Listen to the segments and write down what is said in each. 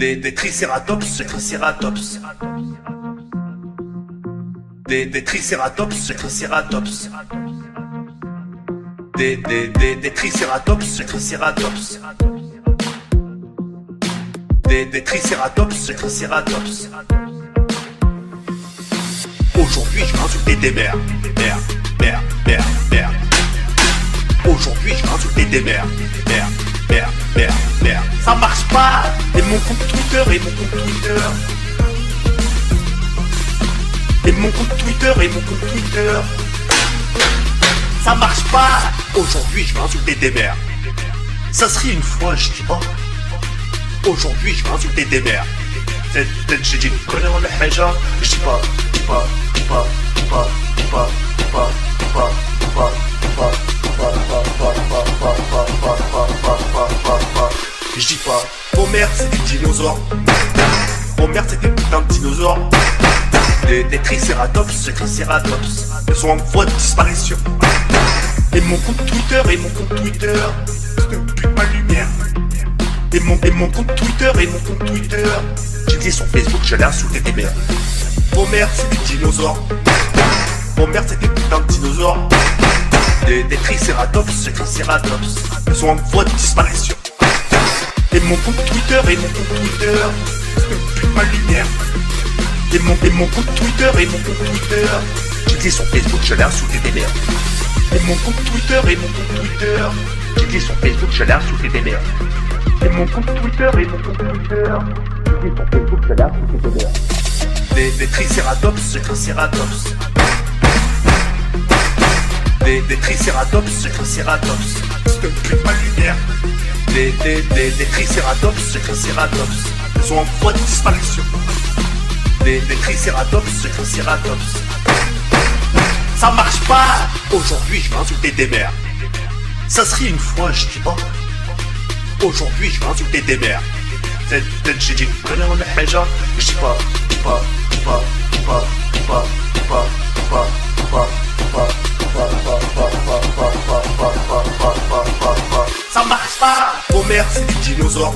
Des tricératops, tricératops. Des tricératops, tricératops. Des tricératops, tricératops. Des tricératops, tricératops. Aujourd'hui je vais insulter des mères. Mère. Aujourd'hui je vais insulter des mères. Mère. Ça marche pas. Et mon compte Twitter, Et mon compte Twitter. Ça marche pas. Aujourd'hui je vais insulter des mères. Ça serait une fois, je dis pas. Aujourd'hui je vais insulter des mères. J'ai dit connais ولا حاجة. Je dis pas. Je dis pas, vos mères c'est des dinosaures. Vos mères c'est des putains de dinosaures. Des tricératops, tricératops. Ils sont en voie de disparition. Et mon compte Twitter, c'est un but ma lumière. Et mon compte Twitter, j'ai dit sur Facebook, j'allais insulter des mères. Vos mères c'est des dinosaures. Vos mères c'est des putains de dinosaures. Des tricératops, tricératops. Ils sont en voie de disparition. Et mon compte Twitter, c'est un but ma lumière. Et mon compte Twitter, j'ai dit sur Facebook, j'allais insulter des mères. Et mon compte Twitter, j'ai dit sur Facebook, j'allais insulter des mères. Et mon compte Twitter, j'ai dit sur Facebook, j'allais insulter des mères. Des tricératops, tricératops. Des tricératops, tricératops. C'est un but ma lumière. Des tricératops, tricératops. Ils sont en voie de disparition. Des tricératops, tricératops. Ça marche pas. Aujourd'hui je vais insulter des mères. Ça serait une fois, je dis pas. Aujourd'hui je vais insulter des mères. J'ai dit connais ولا حاجة. Je dis pas. Ça marche pas. Vos mères c'est des dinosaures.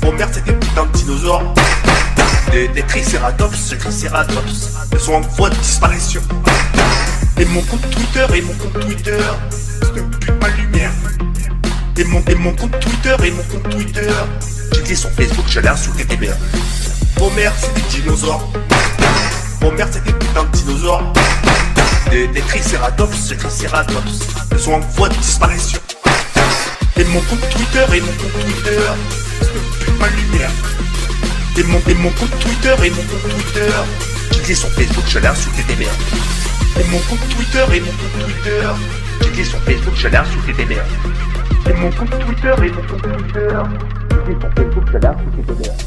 Vos mères c'est des putains de dinosaures. Des tricératops, tricératops. Ils sont en voie de disparition. Et mon compte Twitter, c'est un but ma lumière. Et mon compte Twitter, j'ai dit sur Facebook, j'allais insulter des mères. Vos mères c'est des dinosaures. Vos mères c'est des putains de dinosaures. Des tricératops, tricératops. Ils sont en voie de disparition. Et mon compte Twitter, c'est un but ma lumière. Et mon compte Twitter, j'ai dit sur Facebook, j'allais insulter des mères. Et mon compte Twitter, j'ai dit sur Facebook, j'allais insulter des mères. Et mon compte Twitter, j'ai dit sur Facebook, j'allais insulter des mères.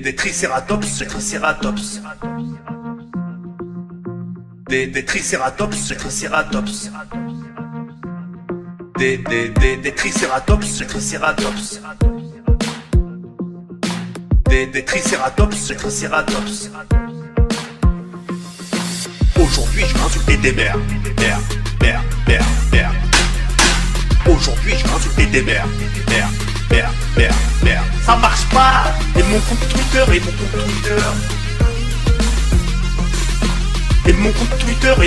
Des tricératops, tricératops. Des tricératops, tricératops. Des tricératops, tricératops. Des tricératops, tricératops. Aujourd'hui je vais insulter des mères. Mère. Aujourd'hui je vais insulter des mères. Mère. Ça marche pas. Et mon compte Twitter, Et mon compte Twitter,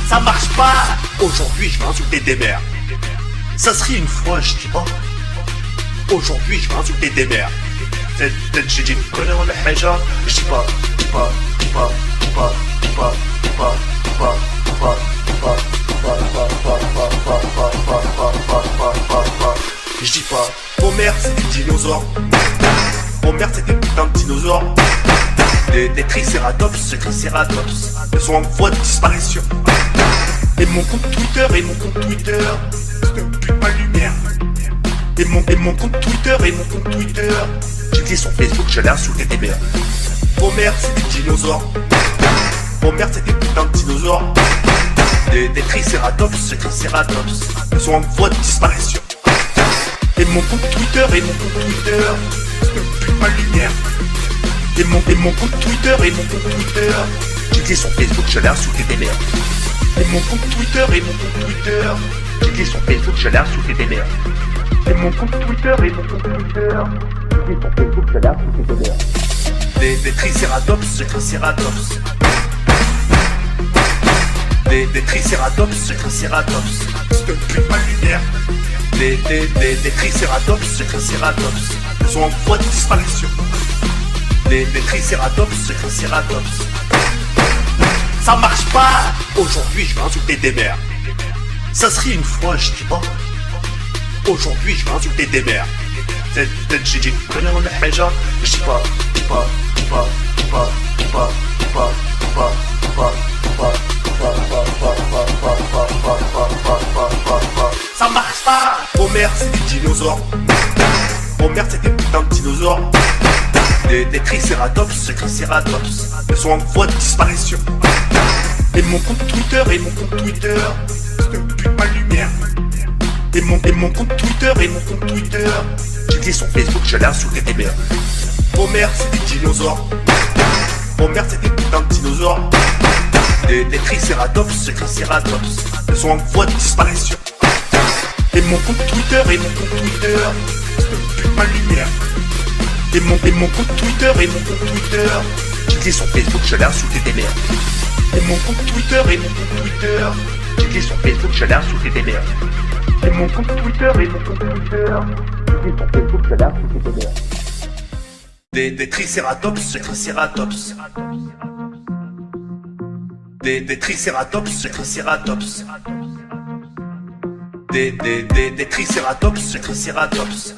ça marche pas. Aujourd'hui je vais insulter des mères. Ça serait une fois, je dis pas. Aujourd'hui je vais insulter des mères. J'ai dit connais ولا حاجة. Je dis pas. Je dis pas. Vos mères c'est des dinosaures. Vos mères c'est des putains de dinosaures. Des tricératops, tricératops. Ils sont en voie de disparition. Et mon compte Twitter, c'est un but ma lumière. Et mon compte Twitter, j'ai dit sur Facebook, j'allais insulter des mères. Vos mères c'est des dinosaures. Vos mères c'est des putains de dinosaures. Des tricératops, tricératops. Ils sont en voie de disparition. Et mon compte Twitter, c'est un but ma lumière. Et mon compte Twitter, j'ai dit sur Facebook, j'allais insulter des mères. Et mon compte Twitter, j'ai dit sur Facebook, j'allais insulter des mères. Et mon compte Twitter, et mon compte Twitter. Et sur Facebook, je regarde sous tes demeures. Des tricératops, tricératops. Des tricératops, tricératops. Je te pue ma lumière. Des tricératops, tricératops. Ils sont en voie de disparition. Des tricératops, tricératops. Ça marche pas. Aujourd'hui je vais insulter des mères. Ça serait une fois, je dis pas. Aujourd'hui je vais insulter des mères. J'ai dit connais mon haja. Je dis pas. Ça marche pas. Vos mères c'est des dinosaures. Vos mères c'est des putains de dinosaures. Des tricératops, tricératops. Ils sont en voie de disparition. Et mon compte Twitter, et mon compte Twitter. Je te pue ma lumière. Et mon compte Twitter, et mon compte Twitter. J'ai dit sur Facebook, je l'ai insulté des mères. Vos mères c'est des dinosaures. Vos mères c'est des putains de dinosaures. Des tricératops, tricératops. Ils sont en voie de disparition. Et mon compte Twitter, et mon compte Twitter. Je te pue ma lumière. Et mon compte Twitter, et mon compte Twitter. J'ai dit sur Facebook, je l'ai insulté des mères. Et mon compte Twitter, et mon compte Twitter. J'ai dit sur Facebook, je l'ai insulté des mères. Et mon compte Twitter, et mon compte Twitter. Et sur Facebook, je regarde sous tes demeures. Des tricératops, tricératops. Des tricératops, tricératops. Des tricératops, tricératops.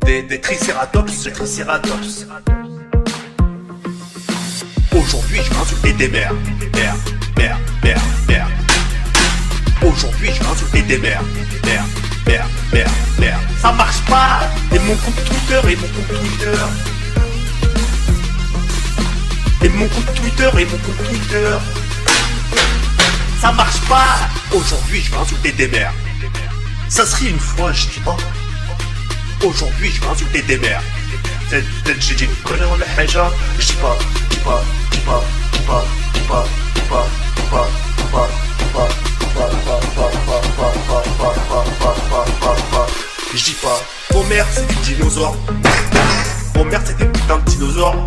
Des tricératops, tricératops. Aujourd'hui je vais insulter des mères. Mère. Aujourd'hui je vais insulter des mères. Mère. Ça marche pas. Et mon compte Twitter, et mon compte Twitter. Et mon compte Twitter, et mon compte Twitter. Ça marche pas. Aujourd'hui je vais insulter des mères. Ça serait une fois, je dis pas. Aujourd'hui je vais insulter des mères. J'ai dit connais mon haja. Je dis pas. Je dis pas. Vos mères c'est des dinosaures. Vos mères c'est des putains de dinosaures.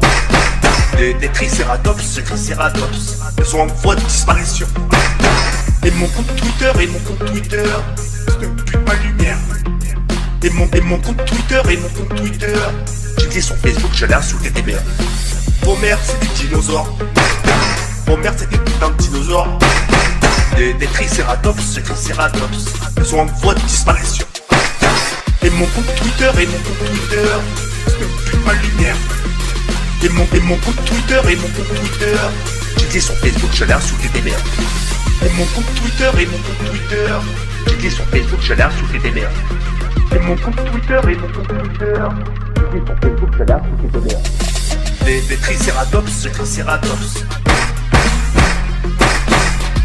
Des tricératops, tricératops. Ils sont en voie de disparition. Et mon compte Twitter, et mon compte Twitter. Je te pue ma lumière. Et mon compte Twitter, et mon compte Twitter. J'ai dit sur Facebook, je l'ai insulté des mères. Vos mères c'est des dinosaures. Vos mères c'est des putains de dinosaures. Des tricératops, tricératops. Ils sont en voie de disparition. Et mon compte Twitter, et mon compte Twitter. Je te pue ma lumière. Et mon compte Twitter, et mon compte Twitter. J'ai dit sur Facebook, je l'ai insulté des mères. Et mon compte Twitter, et mon compte Twitter. J'ai dit sur Facebook, je l'ai insulté des mères. Et mon compte Twitter, et mon compte Twitter. Et sur Facebook, je regarde sous tes demeures. Des tricératops, tricératops.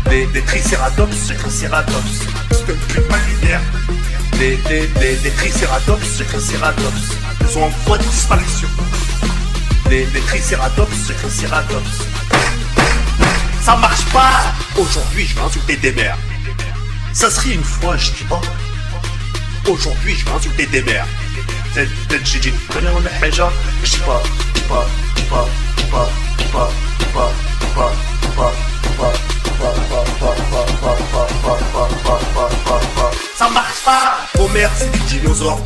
Des tricératops, tricératops. Je te pue ma lumière. Des tricératops, tricératops. Ils sont en voie de disparition. Des tricératops, tricératops. Ça marche pas. Aujourd'hui je vais insulter des mères. Ça serait une fois, je dis pas. Aujourd'hui je vais insulter des mères. J'ai dit connais mon haja. Je dis pas. Ça marche pas. Vos mères c'est des dinosaures.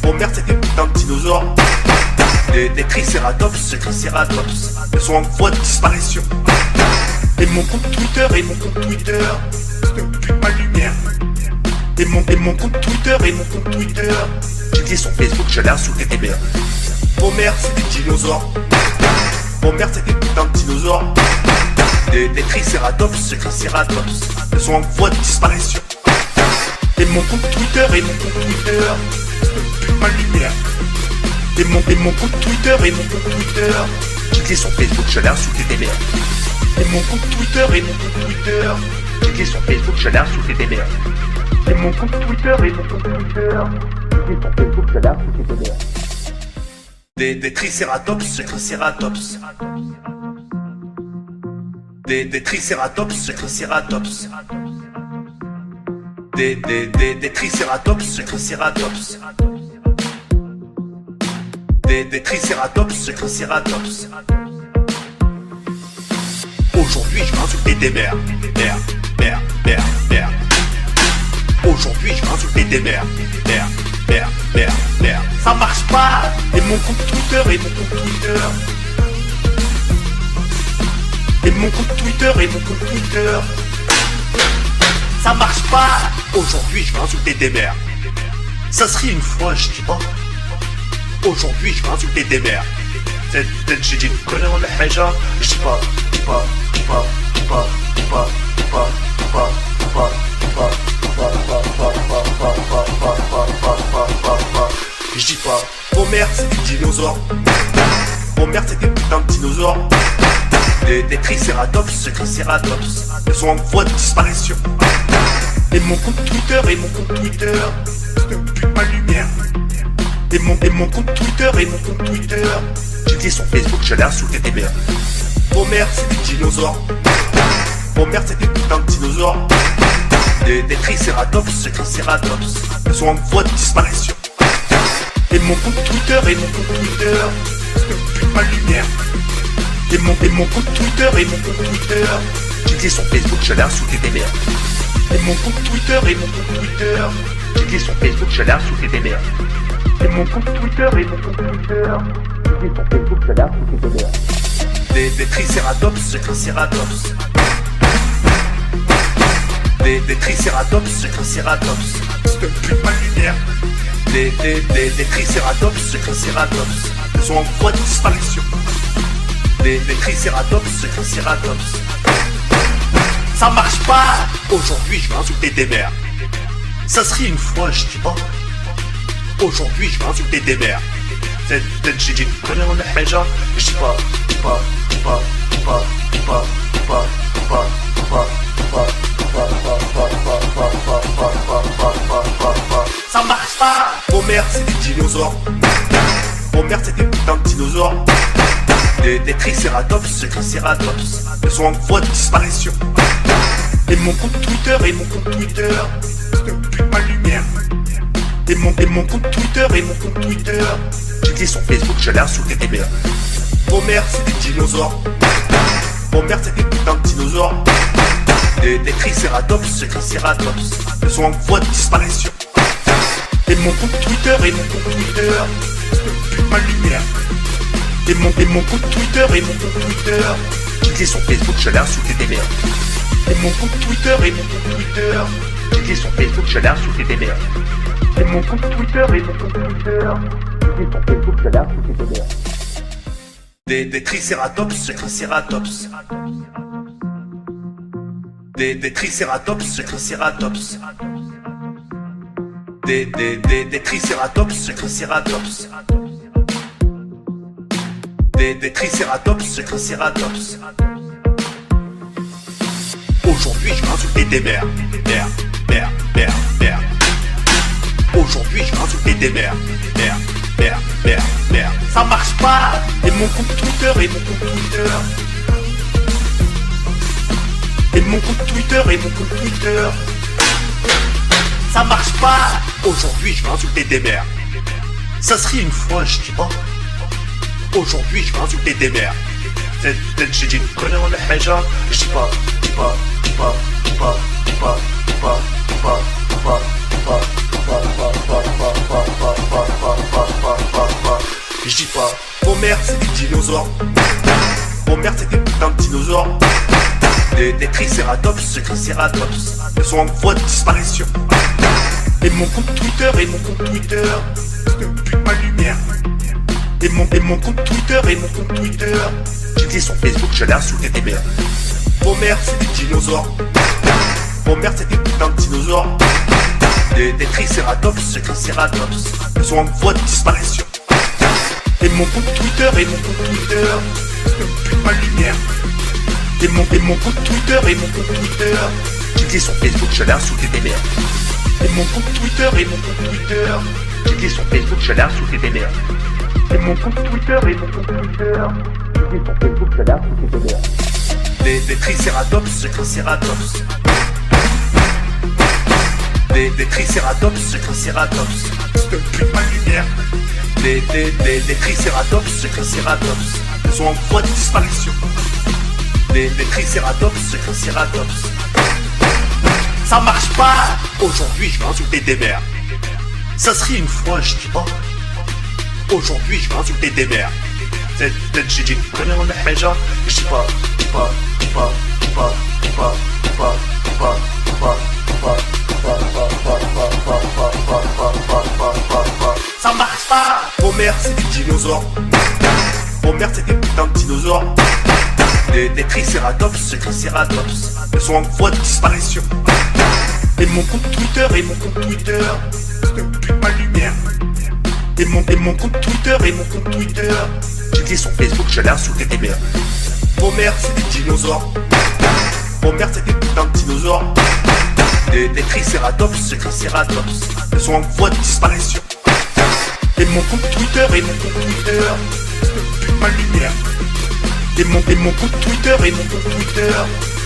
Vos mères c'est des putains de dinosaures. Des tricératops, tricératops. Ils sont en voie de disparition. Et mon compte Twitter, et mon compte Twitter. Je te pue ma lumière. Et mon compte Twitter, et mon compte Twitter. J'ai dit sur Facebook, je l'ai insulté des mères. Vos mères c'est des dinosaures. Vos mères c'est des putains de dinosaures. Des tricératops, tricératops. Ils sont en voie de disparition. Et mon compte Twitter, et mon compte Twitter. Je te pue ma lumière. Et mon compte Twitter, et mon compte Twitter. J'ai dit sur Facebook, je l'ai insulté des mères. Et mon compte Twitter, et mon compte Twitter. J'ai dit sur Facebook, je l'ai insulté des mères. Et mon compte Twitter, et mon compte Twitter. Et sur Facebook, je regarde sous tes demeures. Des tricératops, tricératops. Des tricératops, tricératops. Des tricératops, tricératops. Des tricératops, tricératops. Aujourd'hui je vais insulter des mères. Mère. Aujourd'hui je vais insulter des mères. Mère. Ça marche pas. Et mon compte Twitter, Et mon compte Twitter. Ça marche pas. Aujourd'hui je vais insulter des mères. Ça serait une fois, je dis pas. Aujourd'hui je vais insulter des mères. J'ai dit connais on la haja. Je dis pas. Je dis pas. Vos mères c'est des dinosaures. Vos mères c'est des putains de dinosaures. Des tricératops, tricératops. Ils sont en voie de disparition. Et mon compte Twitter, c'est un putain de lumière. Et mon compte Twitter, j'ai dit sur Facebook, j'allais insulter des mères. Vos mères c'est des dinosaures. Vos mères c'est des putains de dinosaures. Des tricératops, tricératops. Ils sont en voie de disparition. Et mon compte Twitter, c'est un putain de lumière. Et mon compte Twitter, j'ai dit sur Facebook, j'allais insulter des mères. Et mon compte Twitter, j'ai dit sur Facebook, j'allais insulter des mères. Et mon compte Twitter, j'ai dit sur Facebook, j'allais insulter des mères. Des tricératops, tricératops. Des tricératops, tricératops. C'est un putain de lumière. Des tricératops, tricératops. Ils sont en voie de disparition. Des tricératops, tricératops. Ça marche pas. Aujourd'hui je vais insulter des mères. Ça serait une fois, je dis pas. Aujourd'hui je vais insulter des mères. J'ai dit connais on la haja. Je dis pas. Ça marche pas. Vos mères c'est des dinosaures. Vos mères c'est des putains de dinosaures. Des tricératops, tricératops. Ils sont en voie de disparition. Et mon compte Twitter, c'est un putain de lumière. Et mon compte Twitter, j'ai dit sur Facebook, j'allais insulter des mères. Vos mères c'est des dinosaures. Vos mères c'est des putains de dinosaures. Des tricératops, tricératops. Ils sont en voie de disparition. Et mon compte Twitter, c'est un putain de lumière. Et mon compte Twitter, j'ai dit sur Facebook, j'allais insulter des mères. Et mon compte Twitter, j'ai dit sur Facebook, j'allais insulter des mères. Et mon compte Twitter, j'ai dit sur Facebook, j'allais insulter des mères. Des tricératops, tricératops. Des tricératops, tricératops. Des tricératops, tricératops. Des tricératops, tricératops. Aujourd'hui je vais insulter des mères. Mère. Aujourd'hui je vais insulter des mères. Mère. Ça marche pas. Et mon compte Twitter, Et mon compte Twitter, ça marche pas. Aujourd'hui je vais insulter des mères. Ça serait une fois, je dis pas. Aujourd'hui je vais insulter des mères. J'ai dit connais on la haja. Je dis pas. Je dis pas. Vos mères c'est des dinosaures. Vos mères c'est des putains de dinosaures. Des tricératops, tricératops. Ils sont en voie de disparition. Et mon compte Twitter, c'est un putain de lumière. Et mon compte Twitter, j'ai dit sur Facebook, j'allais insulter des mères. Vos mères c'est des dinosaures. Vos mères c'est des putains de dinosaures. Des tricératops, tricératops. Ils sont en voie de disparition. Et mon compte Twitter, c'est un putain de lumière. Et mon compte Twitter, j'ai dit sur Facebook, j'allais insulter des mères. Et mon compte Twitter, j'ai dit sur Facebook, j'allais insulter des mères. Et mon compte Twitter, j'ai dit sur Facebook, j'allais insulter des mères. Des tricératops, tricératops. Des tricératops, tricératops, c'est un putain de lumière. Des tricératops, tricératops, ils sont en voie de disparition. Des tricératops, tricératops. Ça marche pas. Aujourd'hui je vais insulter des mères. Ça serait une fois, je dis pas. Aujourd'hui je vais insulter des mères. J'ai dit connais mon méja. Je dis pas. Ça marche pas. Vos mères c'est des dinosaures. Vos mères c'est des putains de dinosaures. Des tricératops, tricératops, ils sont en voie de disparition. Et mon compte Twitter, c'est un putain de lumière. Et mon compte Twitter, j'ai dit sur Facebook, je l'ai insulté des mères. Vos mères c'est des dinosaures. Vos mères c'est des putains de dinosaures. Des tricératops, tricératops, ils sont en voie de disparition. Et mon compte Twitter, c'est un putain de lumière. Et mon compte Twitter,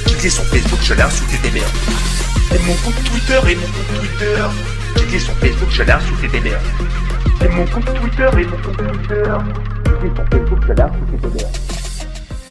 j'ai dit sur Facebook, je l'ai insulté des mères. Et mon compte Twitter, j'ai dit sur Facebook, je l'ai insulté des mères. Et mon compte Twitter, j'ai dit sur Facebook, je l'ai insulté des mères.